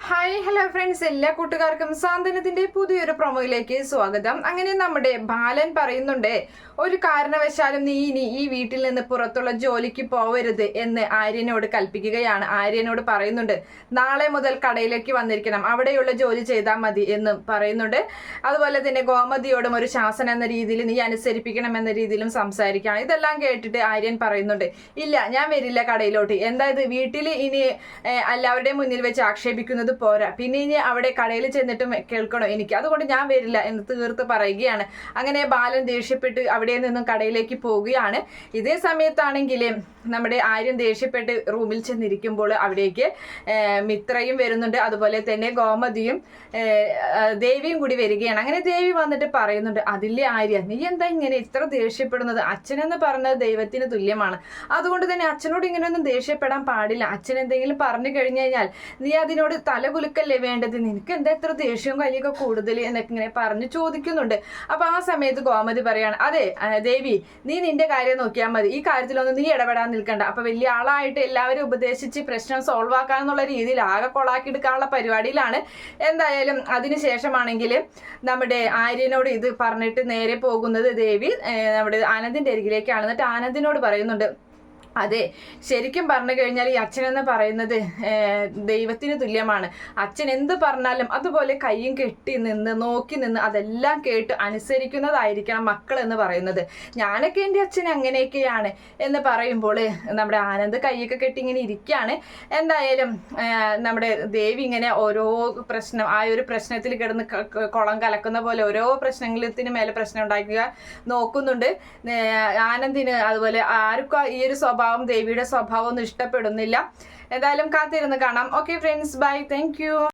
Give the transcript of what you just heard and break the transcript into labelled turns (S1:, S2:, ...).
S1: Hi hello friends, എല്ലാ കൂട്ടുകാർക്കും സാന്ത്വനത്തിന്റെ പുതിയൊരു പ്രൊമോയിലേക്ക് സ്വാഗതം. അങ്ങനെ നമ്മുടെ ബാലൻ പറയുന്നുണ്ട്, ഒരു കാരണവശാലും നീ ഇനി ഈ വീട്ടിൽ നിന്ന് പുറത്തുള്ള ജോലിക്ക് പോവരുത് എന്ന് ആര്യനോട് കൽപ്പിക്കുകയാണ്. ആര്യനോട് പറയുന്നുണ്ട്, നാളെ മുതൽ കടയിലേക്ക് വന്നിരിക്കണം, അവിടെയുള്ള ജോലി ചെയ്താൽ മതി എന്ന് പറയുന്നുണ്ട്. അതുപോലെ തന്നെ ഗോമതിയോടും ഒരു ശാസനം എന്ന രീതിയിൽ നീ അനുസരിപ്പിക്കണം എന്ന രീതിയിലും സംസാരിക്കുകയാണ്. ഇതെല്ലാം കേട്ടിട്ട് ആര്യൻ പറയുന്നുണ്ട്, ഇല്ല ഞാൻ വരില്ല കടയിലോട്ട്. എന്തായത് വീട്ടിൽ ഇനി എല്ലാവരുടെയും മുന്നിൽ വെച്ച് ആക്ഷേപിക്കുന്നത് പോരാ, പിന്നെ ഇനി അവിടെ കടയിൽ ചെന്നിട്ടും കേൾക്കണോ എനിക്ക്, അതുകൊണ്ട് ഞാൻ വരില്ല എന്ന് തീർത്ത് പറയുകയാണ്. അങ്ങനെ ബാലൻ ദേഷ്യപ്പെട്ട് അവിടെ നിന്നും കടയിലേക്ക് പോവുകയാണ്. ഇതേ സമയത്താണെങ്കിൽ നമ്മുടെ ആര്യൻ ദേഷ്യപ്പെട്ട് റൂമിൽ ചെന്നിരിക്കുമ്പോൾ അവിടേക്ക് മിത്രയും വരുന്നുണ്ട്. അതുപോലെ തന്നെ ഗോമതിയും ദേവിയും കൂടി വരികയാണ്. അങ്ങനെ ദേവി വന്നിട്ട് പറയുന്നുണ്ട്, അതില്ലേ ആര്യ, നീ എന്താ ഇങ്ങനെ ഇത്ര ദേഷ്യപ്പെടുന്നത്? അച്ഛനെന്ന് പറഞ്ഞത് ദൈവത്തിന് തുല്യമാണ്, അതുകൊണ്ട് തന്നെ അച്ഛനോട് ഇങ്ങനെയൊന്നും ദേഷ്യപ്പെടാൻ പാടില്ല. അച്ഛൻ എന്തെങ്കിലും പറഞ്ഞു കഴിഞ്ഞു കഴിഞ്ഞാൽ നീ അതിനോട് തലകുലുക്കല്ലേ വേണ്ടത്, നിനക്ക് എന്താ ഇത്ര ദേഷ്യവും കലിയൊക്കെ കൂടുതൽ എന്നൊക്കെ ഇങ്ങനെ പറഞ്ഞ് ചോദിക്കുന്നുണ്ട്. അപ്പൊ ആ സമയത്ത് ഗോമതി പറയാണ്, അതെ ദേവി, നീ നിന്റെ കാര്യം നോക്കിയാൽ മതി, ഈ കാര്യത്തിലൊന്നും നീ ഇടപെടാൻ നിൽക്കണ്ട. അപ്പൊ വലിയ ആളായിട്ട് എല്ലാവരും ഉപദേശിച്ച് പ്രശ്നം സോൾവ് ആക്കാന്നുള്ള രീതിയിൽ ആകെ കൊളാക്കി എടുക്കാനുള്ള പരിപാടിയിലാണ്. എന്തായാലും അതിനുശേഷമാണെങ്കിൽ നമ്മുടെ ആര്യനോട് ഇത് പറഞ്ഞിട്ട് നേരെ പോകുന്നത് ദേവി നമ്മുടെ ആനന്ദിന്റെ അരികിലേക്കാണ്. എന്നിട്ട് ആനന്ദിനോട് പറയുന്നുണ്ട്, അതെ, ശരിക്കും പറഞ്ഞു കഴിഞ്ഞാൽ ഈ അച്ഛനെന്ന് പറയുന്നത് ദൈവത്തിന് തുല്യമാണ്. അച്ഛൻ എന്ത് പറഞ്ഞാലും അതുപോലെ കയ്യും കെട്ടി നിന്ന് നോക്കി നിന്ന് അതെല്ലാം കേട്ട് അനുസരിക്കുന്നതായിരിക്കണം മക്കൾ എന്ന് പറയുന്നത്. ഞാനൊക്കെ എൻ്റെ അച്ഛൻ അങ്ങനെയൊക്കെയാണ് എന്ന് പറയുമ്പോൾ നമ്മുടെ ആനന്ദ് കൈയൊക്കെ കെട്ടി ഇങ്ങനെ ഇരിക്കുകയാണ്. എന്തായാലും നമ്മുടെ ദേവി ഇങ്ങനെ ഓരോ പ്രശ്നം, ആ ഒരു പ്രശ്നത്തിൽ കിടന്ന് കുളം കലക്കുന്ന പോലെ ഓരോ പ്രശ്നത്തിന് മേലെ പ്രശ്നം ഉണ്ടാക്കുക നോക്കുന്നുണ്ട്. ആനന്ദിന് അതുപോലെ ആർക്കും ഈ ഒരു ദേവിയുടെ സ്വഭാവം ഒന്നും ഇഷ്ടപ്പെടുന്നില്ല. എന്തായാലും കാത്തിരുന്ന് കാണാം. Okay friends, bye, thank U.